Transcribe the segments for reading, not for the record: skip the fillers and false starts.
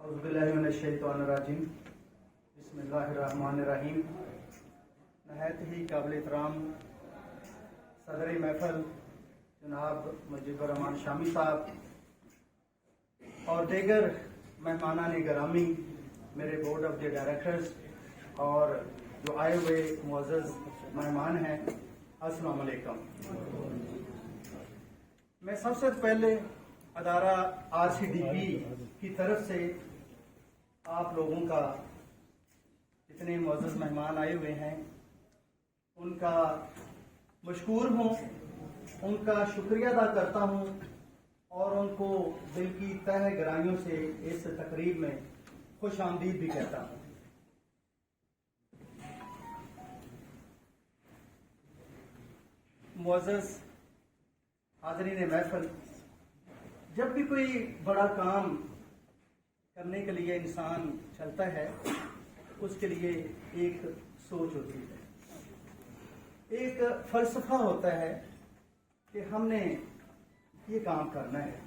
औज़ुबिल्लाहिमिनश्शैतानिर्रजीम बिस्मिल्लाहिर्रहमानिर्रहीम। नहायत ही काबिल एहतराम सदर महफल जनाब मुजीबुर रहमान शामी साहब और दीगर मेहमानान गिरामी, मेरे बोर्ड ऑफ द डायरेक्टर्स और जो आए हुए मुअज़्ज़ज़ मेहमान हैं, अस्सलाम वालेकुम। मैं सबसे पहले अदारा RCDP की तरफ से आप लोगों का, जितने मुअज़्ज़ज़ मेहमान आए हुए हैं, उनका मशकूर हूँ, उनका शुक्रिया अदा करता हूँ और उनको दिल की तह गहराइयों से इस तकरीब में खुश आमदीद भी कहता हूँ। मुअज़्ज़ज़ हाज़रीन महफल, जब भी कोई बड़ा काम करने के लिए इंसान चलता है, उसके लिए एक सोच होती है, एक फलसफा होता है कि हमने ये काम करना है।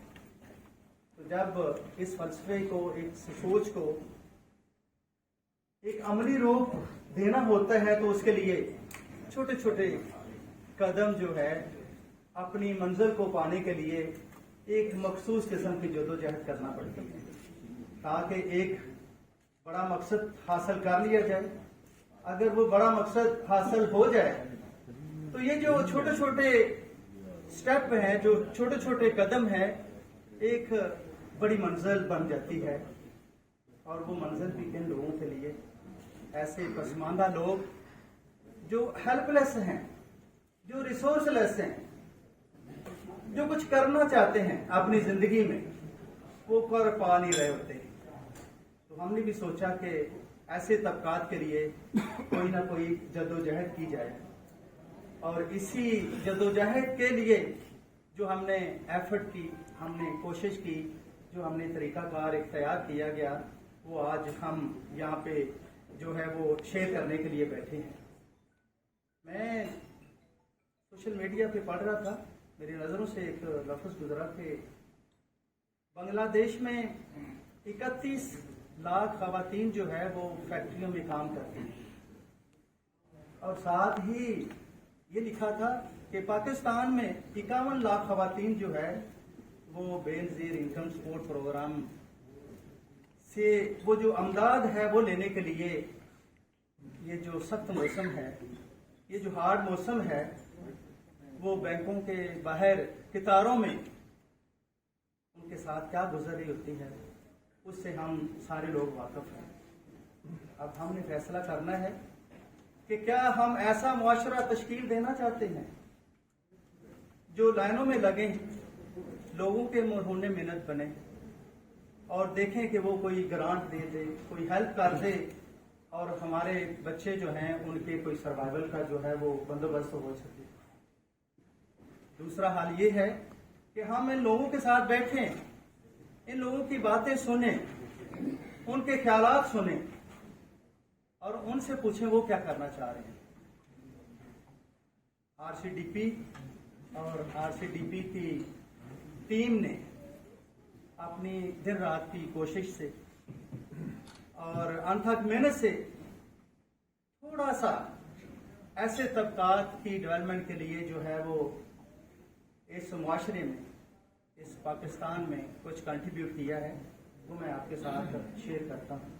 तो जब इस फलसफे को, एक सोच को एक अमली रूप देना होता है, तो उसके लिए छोटे छोटे कदम जो है अपनी मंजिल को पाने के लिए एक मखसूस किस्म की जदोजहद करना पड़ती है, ताकि एक बड़ा मकसद हासिल कर लिया जाए। अगर वो बड़ा मकसद हासिल हो जाए तो ये जो छोटे छोटे स्टेप हैं, जो छोटे छोटे कदम हैं, एक बड़ी मंजिल बन जाती है। और वो मंजिल भी इन लोगों के लिए, ऐसे पसमानदा लोग जो हेल्पलेस हैं, जो रिसोर्सलेस हैं, जो कुछ करना चाहते हैं अपनी जिंदगी में, वो कर पा नहीं रहे होते। तो हमने भी सोचा कि ऐसे तबकात के लिए कोई ना कोई जद्दोजहद की जाए, और इसी जद्दोजहद के लिए जो हमने एफर्ट की, हमने कोशिश की, जो हमने तरीकाकार इख्तियार किया गया, वो आज हम यहाँ पे जो है वो शेयर करने के लिए बैठे हैं। मैं सोशल मीडिया पे पढ़ रहा था, मेरी नज़रों से एक लफ्ज़ गुजरा कि बांग्लादेश में 31 लाख खवातीन जो है वो फैक्ट्रियों में काम करती हैं, और साथ ही ये लिखा था कि पाकिस्तान में 51 लाख खवातीन जो है वो बेनज़ीर इनकम सपोर्ट प्रोग्राम से वो जो अमदाद है वो लेने के लिए, ये जो सख्त मौसम है, ये जो हार्ड मौसम है, वो बैंकों के बाहर कितारों में उनके साथ क्या गुजर रही होती है, उससे हम सारे लोग वाकिफ हैं। अब हमने फैसला करना है कि क्या हम ऐसा मुआशरा तश्कील देना चाहते हैं जो लाइनों में लगे, लोगों के मुंह मिन्नत बने, और देखें कि वो कोई ग्रांट दे दे, कोई हेल्प कर दे, और हमारे बच्चे जो हैं उनके कोई सर्वाइवल का जो है वो बंदोबस्त हो सके। दूसरा हाल ये है कि हम इन लोगों के साथ बैठें, इन लोगों की बातें सुनें, उनके ख्यालात सुनें, और उनसे पूछें वो क्या करना चाह रहे हैं। RCDP और RCDP की टीम ने अपनी दिन रात की कोशिश से और अनथक मेहनत से थोड़ा सा ऐसे तबकात की डेवलपमेंट के लिए जो है वो इस मुआशरे में, इस पाकिस्तान में कुछ कंट्रीब्यूट किया है, वो मैं आपके साथ शेयर करता हूँ।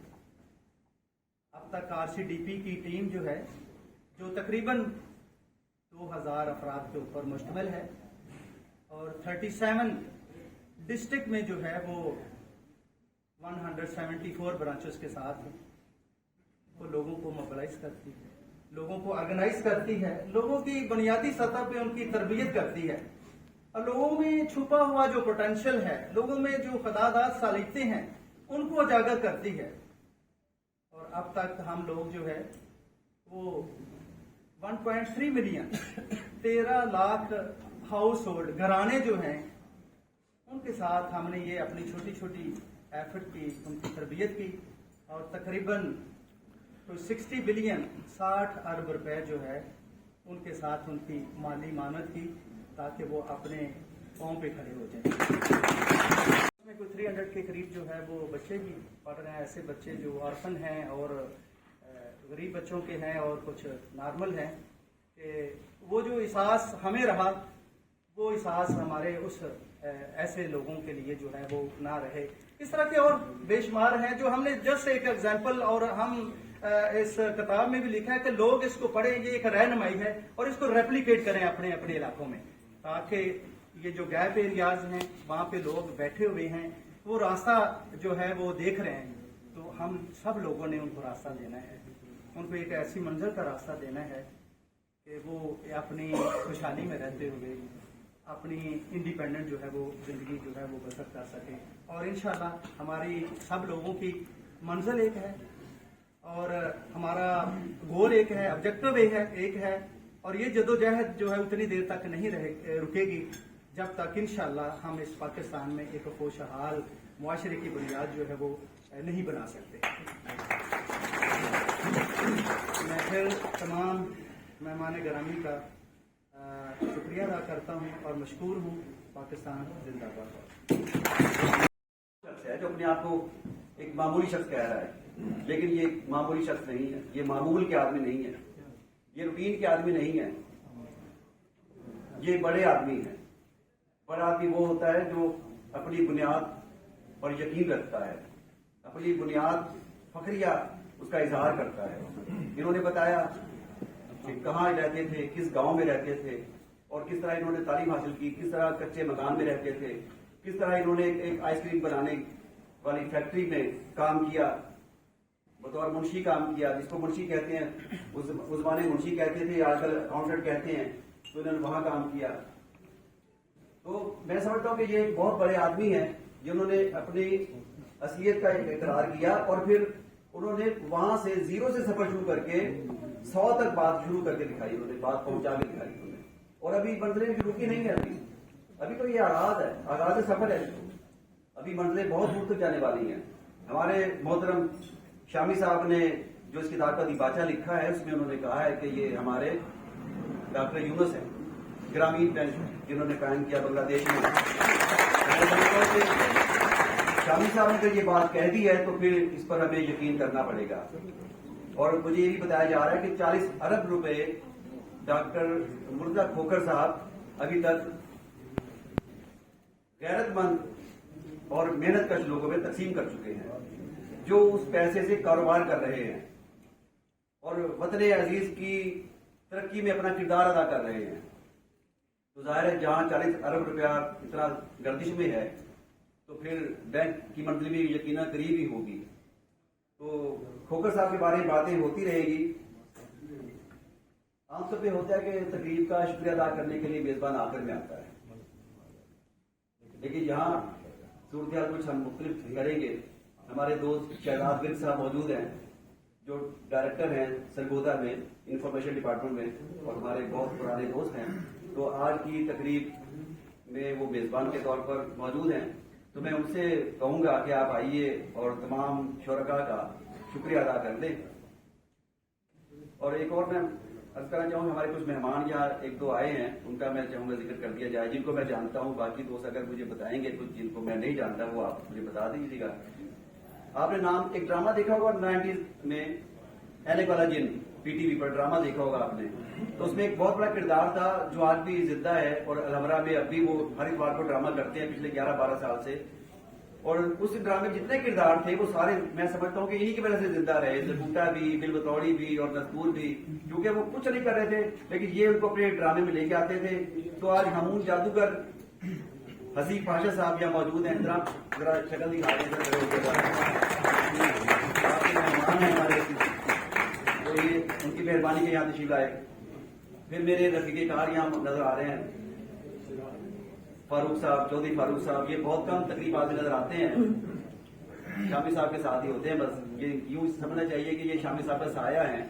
अब तक RCDP की टीम जो है, जो तकरीबन 2000 अफराद के ऊपर मुश्तमिल है, और 37 डिस्ट्रिक्ट में जो है वो 174 ब्रांचेस के साथ है, वो लोगों को मोबिलाइज करती है, लोगों को ऑर्गेनाइज करती है, लोगों की बुनियादी सतह पे उनकी तरबियत करती है, और लोगों में छुपा हुआ जो पोटेंशियल है, लोगों में जो खदादात सालिकते हैं, उनको उजागर करती है। और अब तक हम लोग जो है वो 1.3 मिलियन 13 लाख हाउस होल्ड घराने जो हैं, उनके साथ हमने ये अपनी छोटी छोटी एफर्ट की, उनकी तरबियत की, और तकरीबन तो 60 बिलियन 60 अरब रुपए जो है उनके साथ उनकी माली मानत की, ताकि वो अपने पाँव पे खड़े हो जाए। उसमें कोई 300 के करीब जो है वो बच्चे भी पढ़ रहे हैं, ऐसे बच्चे जो ऑर्फन हैं और गरीब बच्चों के हैं और कुछ नॉर्मल हैं, कि वो जो एहसास हमें रहा वो एहसास हमारे उस ऐसे लोगों के लिए जो है वो ना रहे। इस तरह के और बेशुमार हैं जो हमने जस्ट एक एग्जाम्पल, और हम इस किताब में भी लिखा है कि लोग इसको पढ़ें, ये एक रहनुमाई है, और इसको रेप्लिकेट करें अपने अपने इलाकों में, ताकि ये जो गैप एरियाज हैं वहाँ पे लोग बैठे हुए हैं, वो रास्ता जो है वो देख रहे हैं, तो हम सब लोगों ने उनको रास्ता देना है, उनको एक ऐसी मंजिल का रास्ता देना है कि वो अपनी खुशहाली में रहते हुए अपनी इंडिपेंडेंट जो है वो जिंदगी जो है वो बसर कर सके। और इंशाल्लाह हमारी सब लोगों की मंजिल एक है और हमारा गोल एक है, ऑब्जेक्टिव एक है, और ये जदोजहद जो है उतनी देर तक नहीं रुकेगी जब तक इंशाल्लाह हम इस पाकिस्तान में एक खुशहाल मुआशरे की बुनियाद जो है वो नहीं बना सकते। मैं फिर तमाम मेहमान गिरामी का शुक्रिया अदा करता हूँ और मशकूर हूँ। पाकिस्तान जिंदाबाद। है जो अपने आप को एक मामूली शख्स कह रहा है, लेकिन ये मामूली शख्स नहीं है, ये मामूल के आदमी नहीं है, ये रूटीन के आदमी नहीं है, ये बड़े आदमी है। बड़ा आदमी वो होता है जो अपनी बुनियाद पर यकीन रखता है, अपनी बुनियाद फखरिया उसका इजहार करता है। इन्होंने बताया कि कहाँ रहते थे, किस गांव में रहते थे और किस तरह इन्होंने तालीम हासिल की, किस तरह कच्चे मकान में रहते थे, किस तरह इन्होंने एक आइसक्रीम बनाने वाली फैक्ट्री में काम किया, बतौर मुंशी काम किया, जिसको मुंशी कहते हैं, उस जमाने मुंशी कहते थे, आजकल अकाउंटेंट कहते हैं, तो इन्होंने वहां काम किया। तो मैं समझता हूँ कि ये बहुत बड़े आदमी हैं जिन्होंने अपनी असलियत का इकरार किया और फिर उन्होंने वहां से जीरो से सफर शुरू करके 100 तक बात शुरू करके दिखाई, उन्होंने बात पहुंचा के दिखाई उन्होंने। और अभी मंजिलें भी रुकी नहीं है, अभी तो ये आगाज सफर है, अभी मंजिलें बहुत दूर तक जाने वाली हैं। हमारे मोहतरम शामी साहब ने जो इस किताब का दिबाचा लिखा है उसमें उन्होंने कहा है कि ये हमारे डॉक्टर यूनुस हैं, ग्रामीण बैंक जिन्होंने कायम किया बांग्लादेश में। शामी साहब ने अगर ये बात कह दी है तो फिर इस पर हमें यकीन करना पड़ेगा। और मुझे ये भी बताया जा रहा है कि 40 अरब रुपए डॉक्टर मुर्तजा खोखर साहब अभी तक गैरतमंद और मेहनतकश लोगों में तकसीम कर चुके हैं, जो उस पैसे से कारोबार कर रहे हैं और वतन अजीज की तरक्की में अपना किरदार अदा कर रहे हैं। तो जाहिर है जहां 40 अरब रुपया इतना गर्दिश में है तो फिर बैंक की मंजिल भी यकीनन करीब ही होगी। तो खोखर साहब के बारे में बातें होती रहेगी। आमतौर पे होता है कि तकरीब का शुक्रिया अदा करने के लिए मेजबान आखिर में आता है, लेकिन यहाँ सूरत कुछ हम मुख्तलिफ करेंगे। हमारे दोस्त शहजाद बिन साहब मौजूद हैं जो डायरेक्टर हैं सरगोदा में इंफॉर्मेशन डिपार्टमेंट में और हमारे बहुत पुराने दोस्त हैं। तो आज की तकरीब में वो मेजबान के तौर पर मौजूद हैं, तो मैं उनसे कहूंगा कि आप आइए और तमाम शुरका का शुक्रिया अदा कर दें। और एक और मैं अर्ज करना चाहूँगा, हमारे कुछ मेहमान यहाँ एक दो आए हैं, उनका मैं चाहूंगा जिक्र कर दिया जाए, जिनको मैं जानता हूँ। बाकी दोस्त अगर मुझे बताएंगे, कुछ जिनको मैं नहीं जानता वो आप मुझे बता दीजिएगा। आपने नाम एक ड्रामा देखा होगा 90s में, एनेक वाला जिन, पीटीवी पर ड्रामा देखा होगा आपने। तो उसमें एक बहुत बड़ा किरदार था जो आज भी जिंदा है और अलहमरा में अब भी वो हर इतवार को ड्रामा करते हैं पिछले 11-12 साल से। और उस ड्रामे में जितने किरदार थे वो सारे मैं समझता हूँ कि इन्हीं की वजह से जिंदा रहे। जकूटा भी, बिल बतौड़ी भी और नस्तूर भी, क्योंकि वो कुछ नहीं कर रहे थे लेकिन ये उनको अपने ड्रामे में लेके आते थे। तो आज हमून जादूगर हसीब पाशा साहब यहाँ मौजूद हैं, जरा शक्ल दिखा हमारे, तो ये उनकी मेहरबानी के यहाँ तशरीफ लाए। फिर मेरे रफीके कार यहाँ नजर आ रहे हैं, फारूक साहब, चौधरी फारूक साहब, ये बहुत कम तकरीब आते नजर आते हैं, शामी साहब के साथ ही होते हैं। बस ये यूं समझना चाहिए कि ये शामी साहब का साया है।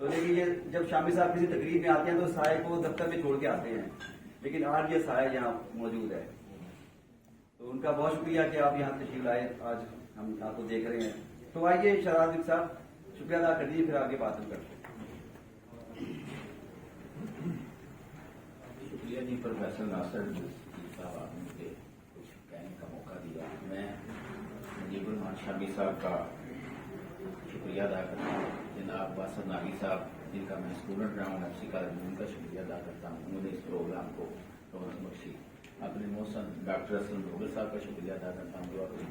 तो लेकिन ये जब शामी साहब किसी तकरीब में आते हैं तो साये को दफ्तर में छोड़ के आते हैं, लेकिन आज ये साया यहाँ मौजूद है। तो उनका बहुत शुक्रिया कि आप यहाँ तशरीफ लाए, आज हम आपको देख रहे हैं। तो आइए शहजाद साहब शुक्रिया अदा कर दीजिए, फिर आगे बात हम करते हैं। शुक्रिया जी प्रोफेसर नासिर साहब, आपने मुझे कुछ कहने का मौका दिया। मैं شامی صاحب کا شکریہ ادا کرتا ہوں. جناب باسط ناگی صاحب جن کا میں اسٹوڈنٹ رہا ہوں FC کالج میں، ان کا شکریہ ادا کرتا ہوں. انہوں نے اس پروگرام کو رونق بخشی. اپنے محسن ڈاکٹر اسلم روبل صاحب کا شکریہ ادا کرتا ہوں جو اپنی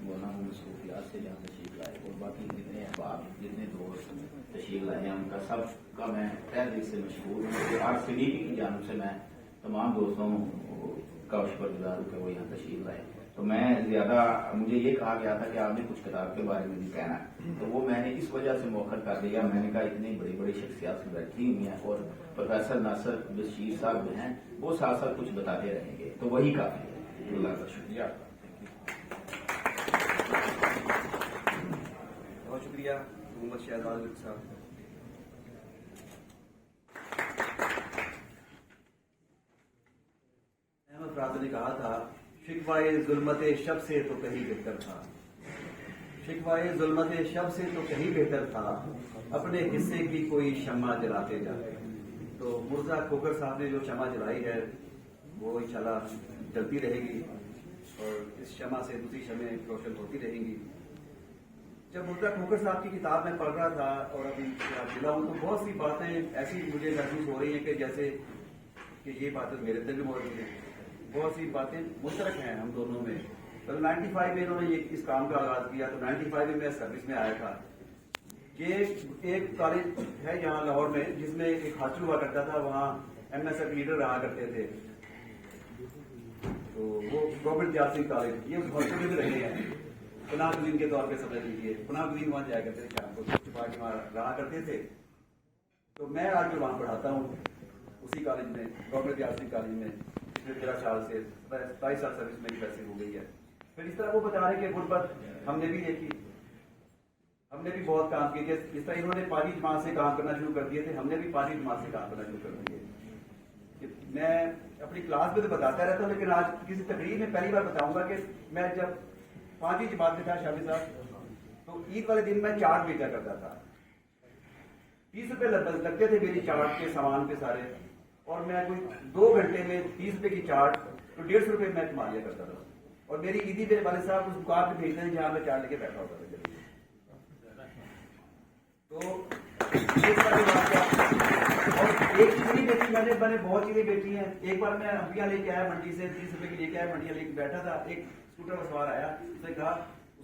مولانا مصروفیات سے یہاں تشریف لائے، اور باقی جتنے احباب جتنے دوست تشریف لائے ہیں ان کا سب کا میں تہ دل سے مشکور ہوں. RCDP کی جانب سے میں تمام دوستوں کا شکر گزار ہوں کہ وہ یہاں تشریف لائے. تو میں زیادہ مجھے یہ کہا گیا تھا کہ آپ نے کچھ کتاب کے بارے میں نہیں کہنا، تو وہ میں نے اس وجہ سے موخر کر دیا. میں نے کہا اتنی بڑی بڑی شخصیات بیٹھی ہوئی ہیں اور پروفیسر ناصر بشیر صاحب جو ہیں وہ ساتھ ساتھ کچھ بتاتے رہیں گے تو وہی کافی ہے. اللہ کا شکریہ. بہت شکریہ محمد شہزاد صاحب. احمد فراز نے کہا تھا شکوائے ظلمت شب سے تو کہیں بہتر تھا، شکوائے ظلمت شب سے تو کہیں بہتر تھا، اپنے حصے کی کوئی شمع جلاتے جاتے. تو مرزا کھوکر صاحب نے جو شمع جلائی ہے وہ انشاءاللہ جلتی رہے گی اور اس شمع سے دوسری شمعیں روشن ہوتی رہیں گی. جب مرزا کھوکر صاحب کی کتاب میں پڑھ رہا تھا اور ابھی ملا ہوں تو بہت سی باتیں ایسی مجھے محسوس ہو رہی ہیں کہ جیسے کہ یہ باتیں میرے دل میں ہو رہی ہیں. بہت سی باتیں مشترک ہیں ہم دونوں میں. تو 95 میں انہوں نے اس کام کا آغاز کیا تو 95 میں سروس میں آیا تھا. یہ ایک کالج ہے یہاں لاہور میں جس میں ایک ہاسٹل ہوا کرتا تھا، وہاں MSF لیڈر رہا کرتے تھے. تو وہ گورنمنٹ جاسنگ کالج یہ ہاسٹل میں رہے ہیں. پناہ گزین کے طور پہ سمجھ لیجیے پناہ گزین وہاں جایا کرتے تھے، شام کو چھپا کے وہاں رہا کرتے تھے. تو میں آج جو وہاں پڑھاتا ہوں اسی کالج میں گورنمنٹ جاسنگ کالج میں 13 سال سے 27 سال سروس میں ویسے ہو گئی ہے. پھر اس طرح وہ بتا رہے کہ غربت ہم نے بھی دیکھی، ہم نے بھی بہت کام کیے. جس طرح انہوں نے پالی جماعت سے کام کرنا شروع کر دیے تھے، ہم نے بھی پالی جماعت سے کام کرنا شروع کر دیے. میں اپنی کلاس میں تو بتاتا رہتا ہوں لیکن آج کسی تقریر میں پہلی بار بتاؤں گا کہ میں جب 5ویں جماعت میں تھا شامی صاحب تو عید والے دن میں چارٹ بھیجا کرتا تھا. 30 روپے لگتے تھے میری چارٹ کے سامان پہ سارے، اور میں کوئی 2 گھنٹے میں 30 روپے کی چارٹ تو 150 روپے میں کما لیا کرتا تھا. اور میری عیدی میرے والد صاحب اس دکان پہ بھیجتے ہیں جہاں میں چارٹ لے کے بیٹھا ہوتا تھا. تو اور ایک چیز نہیں بیچی میں نے بہت چیزیں بیچی ہیں. ایک بار میں ہمپیاں لے کے آیا منڈی سے 30 روپے کی لے کے آیا منڈیاں لے کے بیٹھا تھا. ایک اسکوٹر پر سوار آیا، اس نے کہا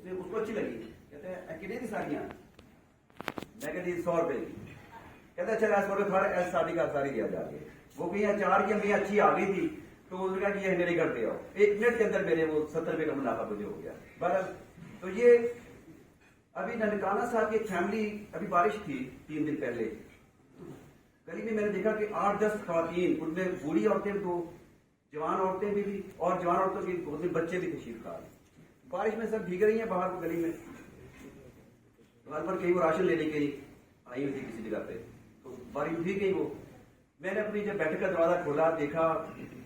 اس کو اچھی لگی، کہتے ہیں کتنے کی ساڑیاں؟ میں کہتی 100 روپے کی. کہتے ہیں چلا 100 روپے تھوڑا ساڑی کا ساری دیا جا کے. وہ بھی چار کی ہمیں اچھی آ گئی تھی تو اس نے کہا کہ یہ میرے گھر دے آؤ. 1 منٹ کے اندر میرے وہ 70 روپے کا منافع مجھے ہو گیا. بہرحال تو یہ ابھی ننکانہ صاحب کی ایک فیملی، ابھی بارش تھی 3 دن پہلے، گلی میں نے دیکھا کہ 8-10 خواتین، ان میں بوڑھی عورتیں تو جوان عورتیں بھی تھی اور جوان عورتوں کے 2 بچے بھی تشریف کار. بارش میں سب بھیگ رہی ہیں باہر گلی میں. گھر پر کہیں وہ راشن لینے کے آئی ہوئی تھی کسی جگہ پہ، تو بارش بھی گئی. وہ میں نے اپنی جب بیٹھک کا دروازہ کھولا دیکھا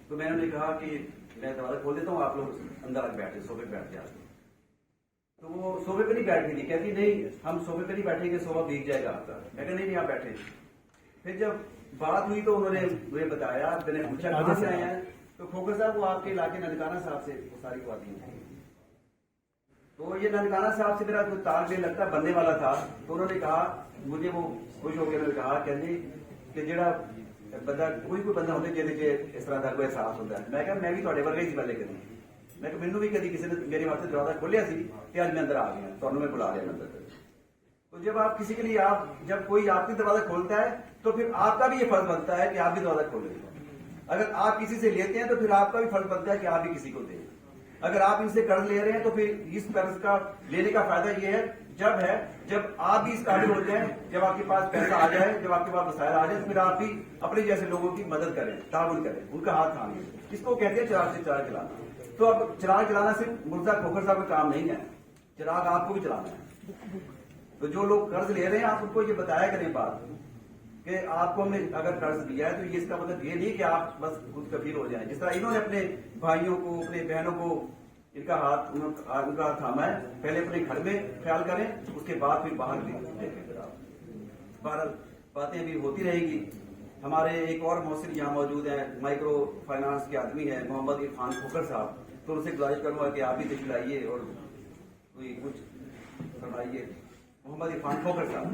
تو میں نے کہا کہ میں دروازہ کھول دیتا ہوں، آپ لوگ اندر آ کے بیٹھے صوفے پہ بیٹھ جاتے. تو وہ صوفے پہ نہیں بیٹھ گئی تھی، کہتی نہیں ہم صوفے پہ نہیں بیٹھیں گے، صوفہ بھیگ جائے گا آپ کا. میں کہا نہیں آپ بیٹھے. پھر جب بات ہوئی تو انہوں نے مجھے بتایا، میں نے پوچھا کہاں سے آئے ہیں تو کھوکر صاحب وہ آپ کے علاقے ننکانہ صاحب سے وہ ساری خواتین تھیں. تو یہ ننکانہ صاحب سے میرا کوئی تال میل لگتا بننے والا تھا. تو انہوں نے کہا مجھے وہ خوش ہو کے انہوں نے کہا کہ جڑا بندہ کوئی بندہ ہوتا ہے اس طرح کا کوئی احساس ہوتا ہے. میں کہا میں بھی تھوڑے ورگے ہی پہلے کدی، میں کہ مینوں بھی کدی کسی نے میرے واسطے دروازہ کھولیا سی کہ آج میں اندر آ گیا، تمہیں میں بلا لیا اندر. تو جب آپ کسی کے لیے جب کوئی آپ کی دروازہ کھولتا ہے تو پھر آپ کا بھی یہ فرض بنتا ہے کہ آپ بھی دروازہ کھولیں. اگر آپ کسی سے لیتے ہیں تو پھر آپ کا بھی فرض بنتا ہے کہ آپ بھی کسی کو دیں. اگر آپ ان سے قرض لے رہے ہیں تو پھر اس قرض کا لینے کا فائدہ یہ ہے جب آپ بھی اس قابل ہو جائیں، جب آپ کے پاس پیسہ آ جائے، جب آپ کے پاس وسائل آ جائے، پھر آپ بھی اپنے جیسے لوگوں کی مدد کریں، تعاون کریں، ان کا ہاتھ تھامیں. اس کو کہتے ہیں چراغ سے چراغ جلانا. تو اب چراغ جلانا صرف مرزا کھوکر صاحب کا کام نہیں ہے، چراغ آپ کو بھی جلانا ہے. تو جو لوگ قرض لے رہے ہیں آپ ان کو یہ بتایا کریں بات کہ آپ کو ہم نے اگر قرض دیا ہے تو یہ اس کا مطلب یہ نہیں کہ آپ بس خود کفیل ہو جائیں. جس طرح انہوں نے اپنے بھائیوں کو، اپنے بہنوں کو ان کا ہاتھ تھاما ہے، پہلے اپنے گھر میں خیال کریں، اس کے بعد پھر باہر بھی دیکھیں. بہرحال باتیں بھی ہوتی رہے گی. ہمارے ایک اور محسن یہاں موجود ہیں، مائکرو فائنانس کے آدمی ہیں محمد عرفان کھوکر صاحب. تو ان سے گزارش کروں گا کہ آپ بھی تشریف لائیے اور کوئی کچھ فرمائیے محمد عرفان ٹھوکر صاحب.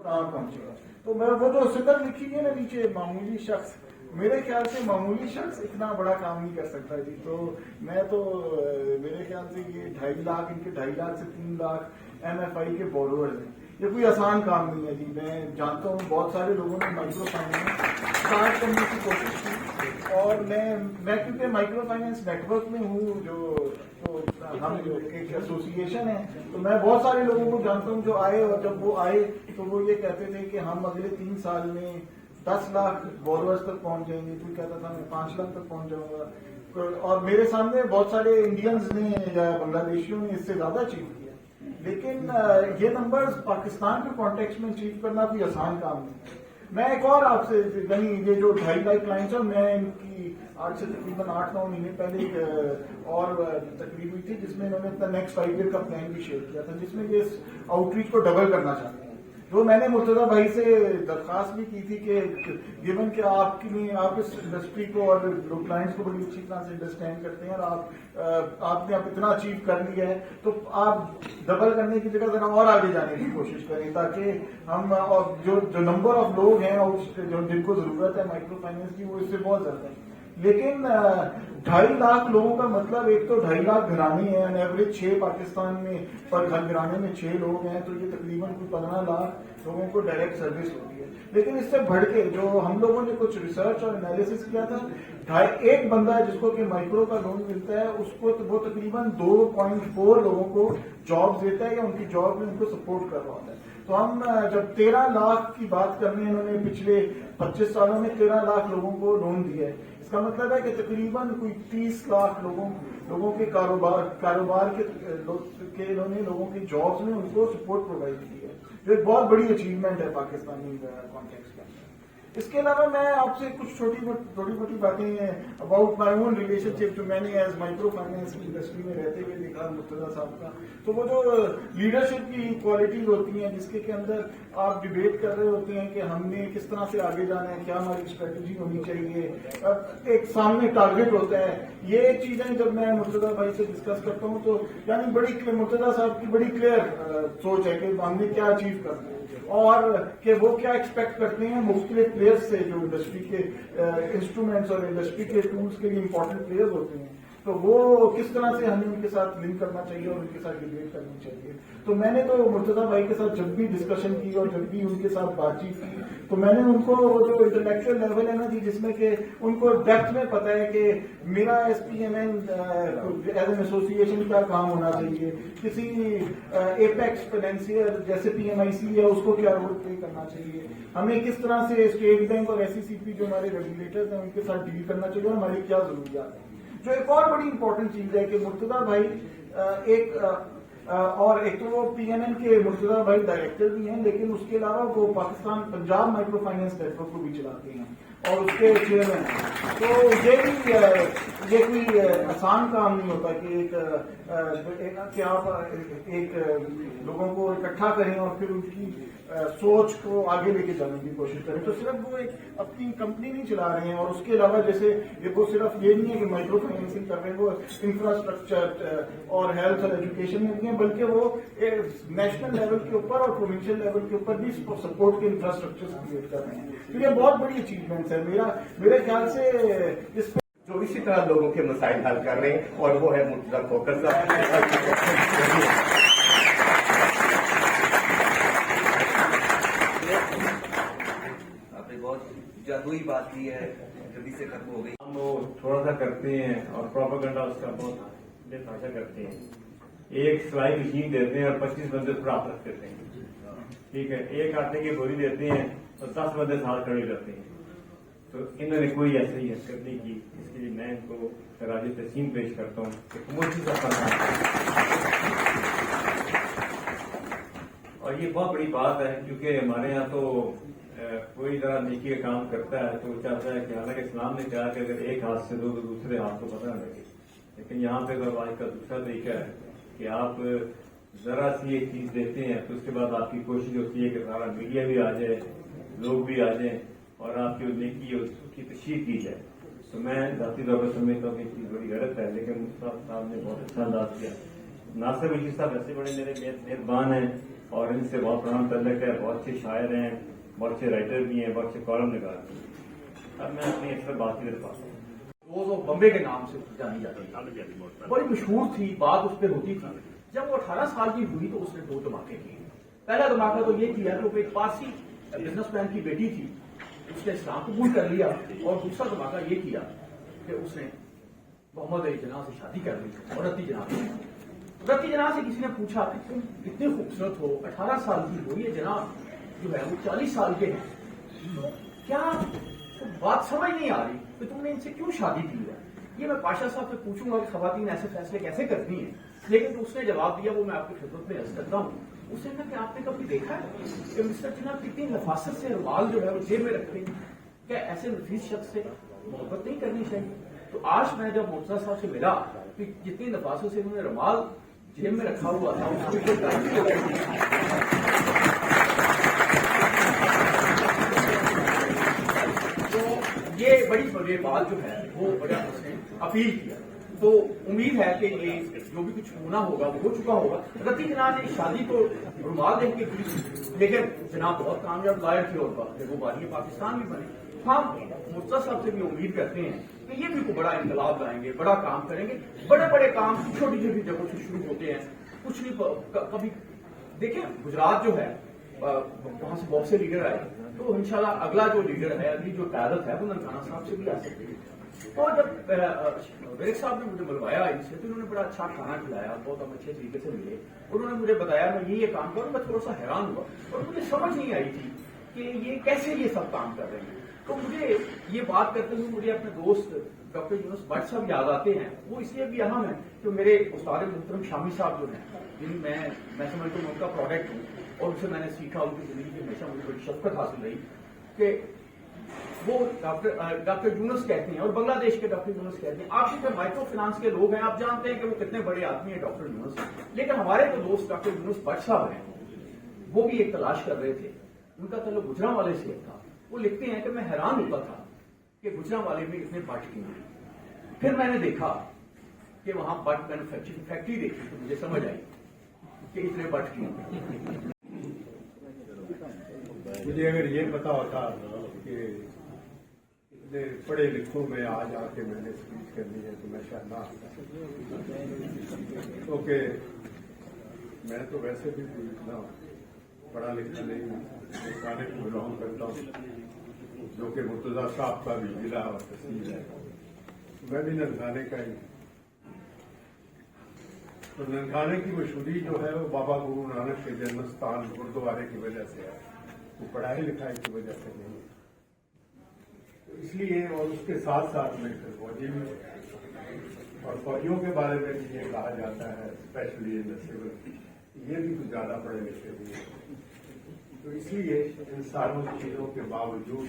کہاں پہنچے گا. تو میں وہ جو صدر لکھی ہے نا نیچے معمولی شخص, میرے خیال سے معمولی شخص اتنا بڑا کام نہیں کر سکتا جی. تو میں تو میرے خیال سے یہ 2.5 لاکھ ان کے 2.5 لاکھ سے 3 لاکھ MFI کے بورورز ہیں. یہ کوئی آسان کام نہیں ہے جی. میں جانتا ہوں بہت سارے لوگوں نے مائکرو فائنینس اسٹارٹ کرنے کی کوشش کی, اور میں کیونکہ مائکرو فائنینس نیٹ ورک میں ہوں, جو ہم جو ایک ایسوسیشن ہے, تو میں بہت سارے لوگوں کو جانتا ہوں جو آئے, اور جب وہ آئے تو وہ یہ کہتے تھے کہ ہم اگلے 3 سال میں 10 لاکھ بورورز تک پہنچ جائیں گے. کوئی کہتا تھا میں 5 لاکھ تک پہنچ جاؤں گا. اور میرے سامنے بہت سارے انڈینز نے یا بنگلہ دیشیوں نے اس سے زیادہ اچیو کیا. لیکن یہ نمبرز پاکستان کے کانٹیکسٹ میں اچیو کرنا کوئی آسان کام نہیں. میں ایک اور آپ سے یعنی یہ جو 2.5 لاکھ کلائنٹس ہیں, میں ان کی آج سے تقریباً 8-9 مہینے پہلے ایک اور تقریب ہوئی تھی جس میں انہوں نے اپنا نیکسٹ 5 ایئر کا پلان بھی شیئر کیا تھا, جس میں یہ آؤٹ ریچ کو ڈبل کرنا چاہتے ہیں. جو میں نے مرتضیٰ بھائی سے درخواست بھی کی تھی کہ گیون کہ آپ اس انڈسٹری کو اور کلائنٹس کو بڑی اچھی طرح سے انڈرسٹینڈ کرتے ہیں, اور آپ نے اتنا اچیو کر لیا ہے, تو آپ ڈبل کرنے کی جگہ ذرا اور آگے جانے کی کوشش کریں, تاکہ ہم جو نمبر آف لوگ ہیں جن کو ضرورت ہے مائکرو فائنینس کی, وہ اس سے بہت زیادہ ہے. لیکن 2.5 لاکھ لوگوں کا مطلب ایک تو 2.5 لاکھ گھرانے ہیں, ایوریج 6 پاکستان میں پر گھر گھرانے میں 6 لوگ ہیں, تو یہ تقریباً کوئی 15 لاکھ لوگوں کو ڈائریکٹ سروس ہوتی ہے. لیکن اس سے بڑھ کے جو ہم لوگوں نے کچھ ریسرچ اور انالیسس کیا تھا, ایک بندہ جس کو کہ مائکرو کا لون ملتا ہے, اس کو وہ تقریباً 2.4 لوگوں کو جاب دیتا ہے, یا ان کی جاب میں ان کو سپورٹ کر رہا ہوتا ہے. تو ہم جب 13 لاکھ کی بات کرنے, انہوں نے پچھلے 25 سالوں میں 13 لاکھ لوگوں کو لون دیا ہے. اس کا مطلب ہے کہ تقریباً کوئی 30 لاکھ لوگوں کے کاروبار کے انہوں نے لوگوں کی جابس میں ان کو سپورٹ پرووائڈ کی ہے, جو ایک بہت بڑی اچیومنٹ ہے پاکستانی کانٹیکسٹ کا. اس کے علاوہ میں آپ سے کچھ چھوٹی موٹی باتیں اباؤٹ مائی اون ریلیشن شپ جو میں نے ایز مائکرو فائنینس انڈسٹری میں رہتے ہوئے دیکھا مرتضیٰ صاحب کا. تو وہ جو لیڈرشپ کی کوالٹیز ہوتی ہیں, جس کے اندر آپ ڈبیٹ کر رہے ہوتے ہیں کہ ہم نے کس طرح سے آگے جانا ہے, کیا ہماری اسٹریٹجی ہونی چاہیے, ایک سامنے ٹارگیٹ ہوتا ہے. یہ چیزیں جب میں مرتضیٰ بھائی سے ڈسکس کرتا ہوں, تو یعنی مرتضیٰ صاحب کی بڑی کلیئر سوچ ہے کہ ہم نے کیا اچیو کرنا ہے, اور کہ وہ کیا ایکسپیکٹ کرتے ہیں مختلف پلیئرز سے, جو انڈسٹری کے انسٹرومنٹس اور انڈسٹری کے ٹولس کے لیے امپورٹنٹ پلیئرز ہوتے ہیں. تو وہ کس طرح سے ہمیں ان کے ساتھ لنک کرنا چاہیے اور ان کے ساتھ ڈیبیٹ کرنی چاہیے. تو میں نے تو مرتضیٰ بھائی کے ساتھ جب بھی ڈسکشن کی اور جب بھی ان کے ساتھ بات چیت کی, تو میں نے ان کو جو انٹلیکچوئل لیول ہے نا جی, جس میں کہ ان کو ڈیپتھ میں پتا ہے کہ میرا SPMN ایز این ایسوسیشن کیا کام ہونا چاہیے, کسی ایپیکس فائنینسیئر جیسے PMIC ہے اس کو کیا رول پلے کرنا چاہیے, ہمیں کس طرح سے اسٹیٹ بینک اور SECP جو ہمارے ریگولیٹرز ہیں ان کے ساتھ ڈیل کرنا چاہیے, اور ہماری کیا ضروریات ہیں. جو ایک اور بڑی امپورٹنٹ چیز ہے کہ مرتضیٰ بھائی اور ایک تو وہ PNN کے مرتضیٰ بھائی ڈائریکٹر بھی ہیں, لیکن اس کے علاوہ وہ Punjab micro finance network کو بھی چلاتے ہیں اور اس کے چیئرمین ہیں. تو یہ کوئی آسان کام نہیں ہوتا کہ آپ ایک لوگوں کو اکٹھا کریں اور پھر ان کی سوچ کو آگے لے کے جانے کی کوشش کریں. تو صرف وہ ایک اپنی کمپنی نہیں چلا رہے ہیں, اور اس کے علاوہ جیسے وہ صرف یہ نہیں ہے کہ مائکرو فائنینسنگ کر رہے ہیں, وہ انفراسٹرکچر اور ہیلتھ اور ایجوکیشن میں بھی ہیں, بلکہ وہ نیشنل لیول کے اوپر اور پروونشل لیول کے اوپر بھی سپورٹ کے انفراسٹرکچر کریٹ کر رہے ہیں. تو یہ بہت بڑی اچیومنٹس ہے. میرے خیال سے اس جو اسی طرح لوگوں کے مسائل حل کر رہے ہیں, اور وہ ہے مرتضیٰ ٹھوکر صاحب. آپ نے بہت جادوئی بات کی ہے, جلدی سے ختم ہو گئی. ہم وہ تھوڑا سا کرتے ہیں اور پروپیگنڈا اس کا بہت بے تحاشا کرتے ہیں. ایک سلائی مشین دیتے ہیں اور 25 بندے خراب رکھ دیتے ہیں, ٹھیک ہے. ایک آٹے کی بوری دیتے ہیں اور 10 بندے ساتھ کھڑے رہتے ہیں. تو انہوں نے کوئی ایسا ہی حرکت نہیں کی. اس کے لیے میں ان کو خراج تحسین پیش کرتا ہوں کہ خاموشی سے اور یہ بہت بڑی بات ہے, کیونکہ ہمارے یہاں تو کوئی ذرا نیکی کا کام کرتا ہے تو وہ چاہتا ہے کہ حالانکہ اسلام نے کہا کہ اگر ایک ہاتھ سے دو تو دوسرے ہاتھ کو پتہ نہ لگے, لیکن یہاں پہ تو آج کا دوسرا طریقہ ہے کہ آپ ذرا سی ایک چیز دیتے ہیں تو اس کے بعد آپ کی کوشش ہوتی ہے کہ سارا میڈیا بھی آ جائے, لوگ بھی آ جائیں, اور آپ کی نیکی اس کی تشہیر کی جائے. تو میں ذاتی طور پر سمجھتا ہوں کہ یہ چیز بڑی غلط ہے, لیکن مصطفیٰ صاحب نے بہت اچھا انداز کیا नासिर बशीर साहब ऐसे बड़े मेरे मेहरबान हैं और इनसे बहुत पुराना तल्लक है, बहुत अच्छे शायर हैं, बहुत अच्छे राइटर भी हैं, बहुत अच्छे कॉलम निकालते हैं। अब मैं अपनी अक्सर बात की तरफ आता हूँ। रोज ऑफ बम्बे के नाम से जानी जाती थी, बड़ी मशहूर थी, बात उस पर होती थी। जब वो 18 साल की हुई तो उसने 2 धमाके किए। पहला धमाका तो ये किया कि वो एक पारसी बिजनेसमैन की बेटी थी, उसने इस्लाम कबूल कर लिया, और दूसरा धमाका ये किया कि उसने मोहम्मद अली जिन्ना से शादी कर ली। और रत्ती जिन्ना से किसी ने पूछा कि तुम इतने खूबसूरत हो, 18 साल की हो, ये जिन्ना जो है वो 40 साल के हैं, तो क्या तो बात समझ नहीं आ रही कि तुमने इनसे क्यों शादी की है। ये मैं पाशा साहब से पूछूंगा कि खवातीन ऐसे फैसले कैसे करती हैं, लेकिन तो उसने जवाब दिया, वो मैं आपकी खिदमत में अर्ज करता हूँ। उसने कहा कि आपने कभी देखा है कि मिस्टर जिन्ना कितनी नफासत से रुमाल जो है वो जेब में रखते हैं, क्या ऐसे नफीस शख्स से मोहब्बत नहीं करनी चाहिए। तो आज मैं जब मुर्तजा साहब से मिला कि जितनी नफासत से उन्होंने रुमाल जेब में रखा हुआ था, उसको तो ये बड़ी बात जो है वो बड़ा उसने अपील किया। तो उम्मीद है कि ये जो भी कुछ होना होगा वो हो चुका होगा। रत्ती जिन्ना ने शादी को रुमाल देख के की, लेकिन जनाब बहुत कामयाब लायर थे और वो बानी पाकिस्तान भी बने। हम मुर्तजा साहब से भी उम्मीद करते हैं कि ये भी कोई बड़ा इनकलाब लाएंगे, बड़ा काम करेंगे। बड़े बड़े काम छोटी छोटी जगहों से शुरू होते हैं, कुछ नहीं कभी देखें गुजरात जो है वहां से बहुत से लीडर आए, तो इंशाल्लाह अगला जो लीडर है, अगली जो क्यादत है वो ननकाना साहब से भी आ सकती है। और जब विरिक साहब ने मुझे बुलवाया इनसे, तो उन्होंने बड़ा अच्छा खाना खिलाया, बहुत हम अच्छे तरीके से मिले। उन्होंने मुझे बताया मैं ये काम करूँ, मैं थोड़ा सा हैरान हुआ और मुझे समझ नहीं आई थी कि ये कैसे ये सब काम कर रहे हैं। तो मुझे ये बात करते हुए मुझे अपने दोस्त डॉक्टर यूनुस भट्ट साहब याद आते हैं। वो इसलिए भी अहम है कि मेरे उस्ताद मोहतरम शामी साहब जो हैं, जिन मैं समझता हूँ उनका प्रोडक्ट हूँ, और उनसे मैंने सीखा, उनकी जिंदगी में हमेशा मुझे बड़ी शफकत हासिल रही कि वो डॉक्टर यूनुस कहते हैं, और बांग्लादेश के डॉक्टर यूनुस कहते हैं। आप सिर्फ माइक्रो फाइनेंस के लोग हैं, आप जानते हैं कि वो कितने बड़े आदमी हैं डॉक्टर यूनुस, लेकिन हमारे तो दोस्त डॉक्टर यूनुस भट्ट साहब हैं, वो भी एक तलाश कर रहे थे। उनका ताल्लुक गुजरांवाले से था। वो लिखते हैं कि मैं हैरान होता था कि गुजरांवाले में इतने बट क्यों हैं। फिर मैंने देखा कि वहां बट मैन्युफैक्चरिंग फैक्ट्री देखी, तो मुझे समझ आई कि इतने बट क्यों हैं। मुझे अगर ये पता होता कि इतने पढ़े लिखों में आज आके मैंने स्पीच करनी है तो मैं शायद ना आता, क्योंकि मैं तो वैसे भी कोई इतना पढ़ा लिखा नहीं हूँ, गाने को बिलोंग करता हूँ जो कि मुर्तजा साहब का भी जिला और तहसील है। मैं भी ननकाने का ही। तो ननकाने की मशहूरी जो है वो बाबा गुरु नानक के जन्म स्थान गुरुद्वारे की वजह से है, वो पढ़ाई लिखाई की वजह से नहीं है। तो इसलिए, और उसके साथ साथ में फौजी भी, और फौजियों के बारे में भी ये कहा जाता है, स्पेशली इन सिविल, ये भी कुछ ज्यादा पढ़े लिखे भी हैं। तो इसलिए इन सारों चीजों के बावजूद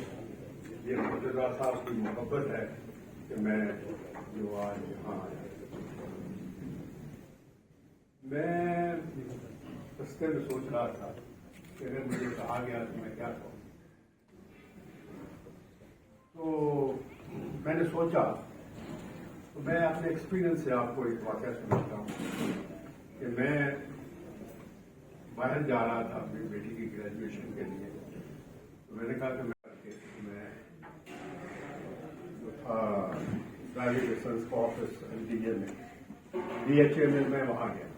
ये मुर्तजा साहब की मोहब्बत है कि मैं जो आज यहाँ आया। मैं रस्ते में सोच रहा था कि अगर मुझे कहा गया तो मैं क्या कहूँ, तो मैंने सोचा, तो मैं अपने एक्सपीरियंस से आपको एक वाक़या सुनाता हूँ कि मैं बाहर जा रहा था अपनी बेटी की ग्रेजुएशन के लिए। तो मैंने कहा कि मैं जो था ड्राइविंग लाइसेंस का ऑफिस एनटीए में DHA में मैं वहाँ गया।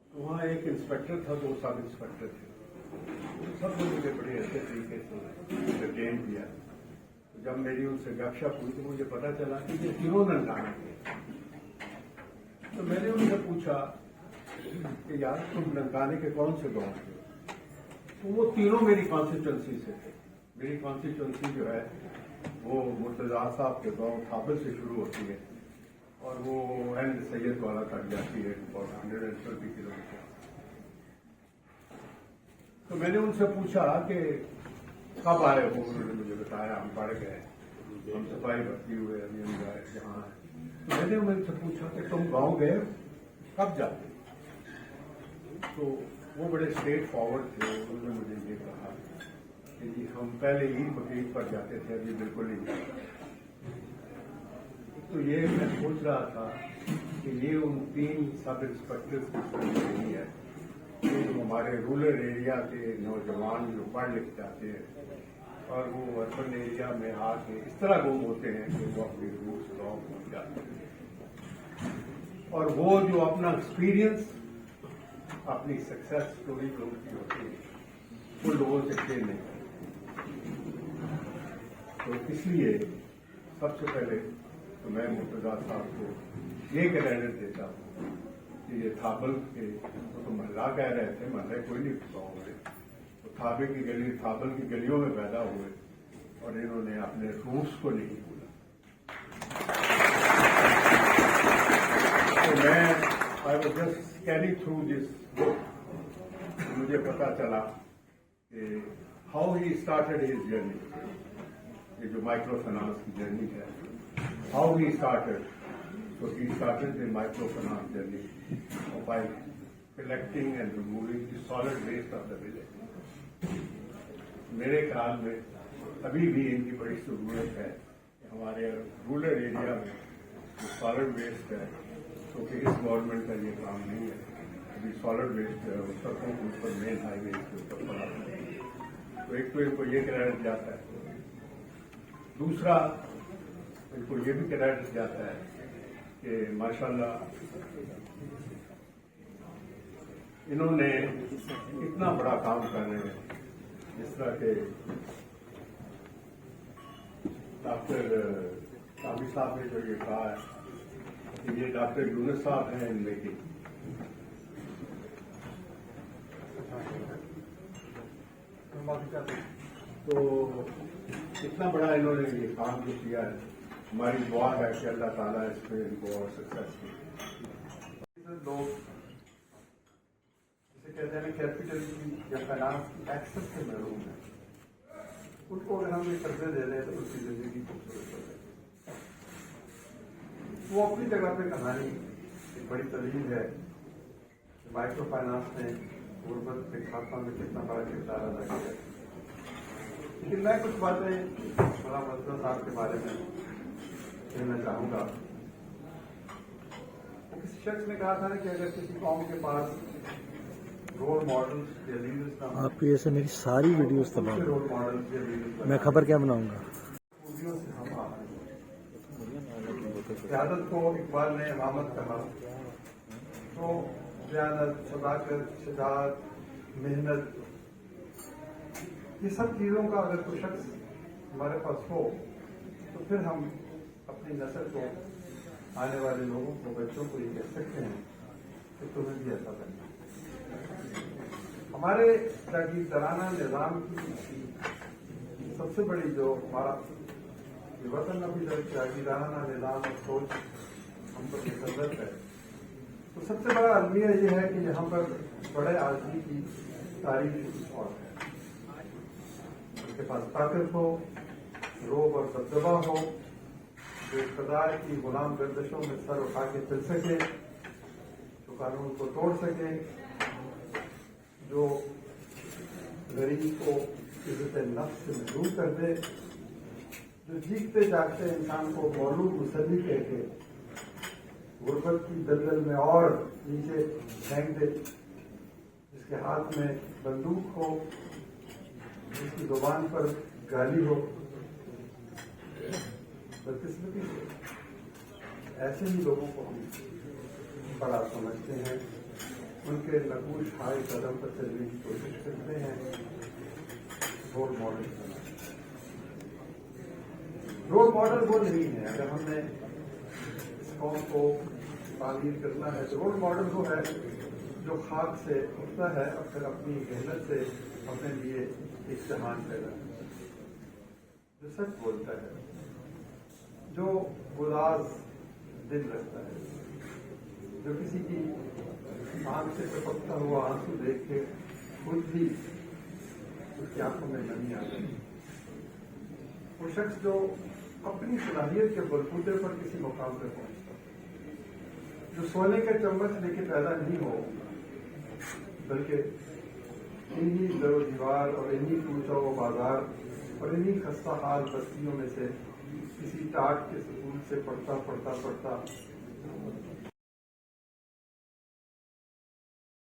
तो वहाँ एक इंस्पेक्टर था, 2 सब इंस्पेक्टर थे, सब ने मुझे बड़े अच्छे तरीके से एंटरटेन किया। तो जब मेरी उनसे गपशप हुई तो मुझे पता चला कि ये तीनों ननकाना के। तो मैंने उनसे पूछा कि यार तुम ननकाने के कौन से गाँव थे? तो वो तीनों मेरी कॉन्स्टिट्यूंसी से थे। मेरी कॉन्स्टिट्यूंसी जो है वो मुर्तजा साहब के गाँव थाबल से शुरू होती है और वो एंड सैयद वाला तक जाती है, और 120 किलोमीटर। तो मैंने उनसे पूछा कि कब आए हो? उन्होंने मुझे बताया हम पढ़ गए, हम सफाई भर्ती हुए, अभी हम गए जहाँ। तो मैंने उनसे पूछा कि तुम गाँव गए, कब जाते? तो वो बड़े स्ट्रेट फॉरवर्ड थे। उन्होंने मुझे ये कहा कि जी हम पहले ईद बकरीद पर जाते थे, अभी बिल्कुल ही नहीं। तो ये मैं सोच रहा था कि ये उन 3 सब इंस्पेक्टर्स की सोच नहीं है। ये जो हमारे रूरल एरिया के नौजवान जो पढ़ लिख जाते हैं और वो अर्बन एरिया में आके इस तरह गुम होते हैं कि वो अपनी रूट्स गाँव भूल जाते हैं, और वो जो अपना एक्सपीरियंस, अपनी सक्सेस स्टोरी जो उनकी होती है वो लोगों से शेयर नहीं करते। तो इसलिए सबसे पहले तो मैं मुर्तजा साहब को ये क्रेडिट देता हूँ कि ये थाबल के, वो तो महला कह रहे थे, महल कोई नहीं गाँव में, तो थाबे की गली, थाबल की गलियों में पैदा हुए और इन्होंने अपने रूट्स को नहीं भूला। तो मैं I was just scanning through this book, मुझे पता चला कि how he started his journey, ये जो माइक्रो फाइनेंस की जर्नी है, how he started. So he started the microfinance journey by collecting and removing the solid waste of the village. मेरे ख्याल में अभी भी इनकी बड़ी जरूरत है हमारे रूरल एरिया में जो सॉलिड वेस्ट है, क्योंकि इस गवर्नमेंट का ये काम नहीं है। अभी सॉलिड वेस्ट सड़कों के ऊपर, मेन हाईवे के ऊपर पड़ा है, तो एक तो इनको ये क्रेडिट जाता है, दूसरा इनको ये भी क्रेडिट जाता है कि माशाल्लाह इन्होंने इतना बड़ा काम कर रहे हैं, जिस तरह के डॉक्टर काबी साहब ने जो ये कहा है कि ये डॉक्टर यूनुस साहब हैं इनमें की, तो इतना बड़ा इन्होंने ये काम जो किया है, हमारी दुआ है कि अल्लाह ताला इस पे इनको और सक्सेस दे। लोग जिसे कहते हैं कैपिटल की या फाइनेंस की एक्सेस से महरूम है, उनको अगर हम ये कर्जे दे रहे हैं तो उनकी जिंदगी खूबसूरत हो जाए। वो अपनी जगह पे कहानी एक बड़ी तलीम है। माइक्रो फाइनेंस ने गुर्बत के खात्मा में कितना बड़ा किरदार अदा किया। लेकिन मैं कुछ बातें बड़ा मसला साहब के बारे में कहना चाहूंगा। तो किसी शख्स ने कहा था कि अगर किसी कौम के पास रोल मॉडल्स या लीडर्स ना हो, आप ऐसे मेरी सारी वीडियोस तबाह हो, रोल मॉडल्स या लीडर्स मैं खबर क्या बनाऊंगा। खूबियों से हम आ क़यादत को इकबाल ने इमामत कहा, तो क़यादत, सदाकत, शजाअत, मेहनत, ये सब चीज़ों का अगर कोई शख्स हमारे पास हो तो फिर हम अपनी नस्ल को, आने वाले लोगों को, बच्चों को ये कह सकते हैं कि तुम्हें भी ऐसा बनना। हमारे जागीरदाराना निज़ाम की सबसे बड़ी जो हमारा वतन अभी जागीरदाराना निज़ाम और सोच हम पर मुसल्लत है, तो सबसे बड़ा अलमिया ये है कि यहाँ पर बड़े आदमी की तारीफ और है, उनके पास ताकत हो, रोब और दबदबा हो, जो इक़्तिदार की गुलाम गर्दिशों में सर उठा के चल सके, जो कानून को तोड़ सके, जो गरीब को इज्जत नफ्स से मजबूर कर दे, जो जीतते जागते इंसान को मौलूद मुसल्ली कह के गुर्बत की दलदल में और नीचे फेंक दे, जिसके हाथ में बंदूक हो, जिसकी जुबान पर गाली हो। बदकिस्मती से ऐसे ही लोगों को हम बड़ा समझते हैं, उनके नकूश हाय कदम पर चलने की कोशिश करते हैं, रोल मॉडल बना। रोल मॉडल वो नहीं है। अगर हमने इस कौम को तामीर करना है तो रोल मॉडल वो है जो खाक से उठता है और फिर अपनी मेहनत से अपने लिए एक जहान पैदा करता है, जो सच बोलता है, जो गुलाज दिल रखता है, जो किसी की आंख से टपकता हुआ आंसू देख के खुद भी उसकी आंखों में नमी आ गई, वो शख्स जो अपनी सलाहियत के बलबूते पर किसी मुकाम पर पहुंचता, जो सोने का चम्मच लेके पैदा नहीं हो, बल्कि इन्हीं दरो दीवार और इन्हीं कूचा व बाजार और इन्हीं खस्ता हाल बस्तियों में से किसी टाट के स्कूल से पढ़ता